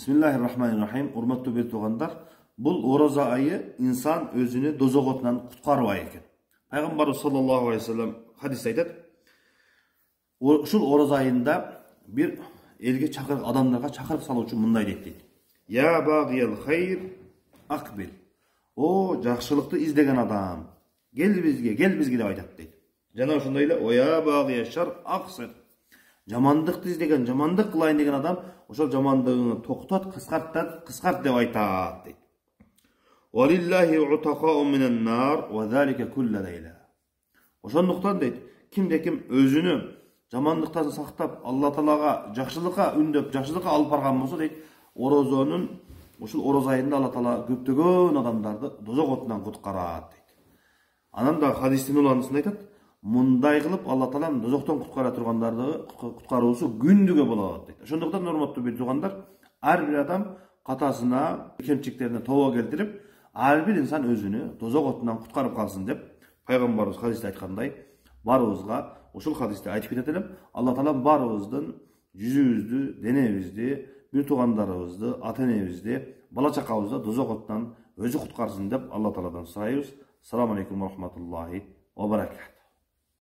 Bismillahirrahmanirrahim. Urmatlı bir tuğanlar. Bu Oruza ayı insan özünü dozok otundan kutkarı ayı eken. Peygamber sallallahu aleyhi ve sellem hadis aytadi. Şu Oruza ayında bir elge çakırıp adamlarga çakırıp salуу üçün mындай deydi. Ya bagiyel hayr akbil. O жақшылықты izlegen adam. Gel bizge dep aytadi deydi. Jana ошондой o ya bagiyel şer aksir. Жамандыкты издеген, жамандык кылайын деген адам ошол жамандыгыңы токтот, кыскарт деп айтат дейт. Валиллахи утакау минен нар ва залика кулла лейла. Ошондуктан дейт, кимде-ким өзүнү жамандыктан сактап, Алла Таалага жакшылыкка үндөп, жакшылыкка алып барган болсо дейт, орозонун ушул ороз айында Алла Таала көптөгөн адамдарды дозок отунан куткарат дейт. Анан да хадистин уландысында айтат, мындай кылып Алла Таала дозоктон куткара тургандарды куткаруусу күндүгө болот дейт. Ошондуктан урматтуу бир туугандар, ар бир адам катасына, кемчиликтерине тобо келтирип, ар бир инсан өзүнү дозок отунан куткарып калсын деп пайгамбарыбыз хадисте айткандай, барыбызга ушул хадисти айтып кетет элем. Алла Таала барыбыздын жүзүбүздү, денебизди, бир туугандарыбызды, ата-энебизди, бала чакабызды дозок отунан өзү куткарсын деп Алла Тааладан сурайбыз. Assalamu alaikum wa rahmatullahi wa barakatuh.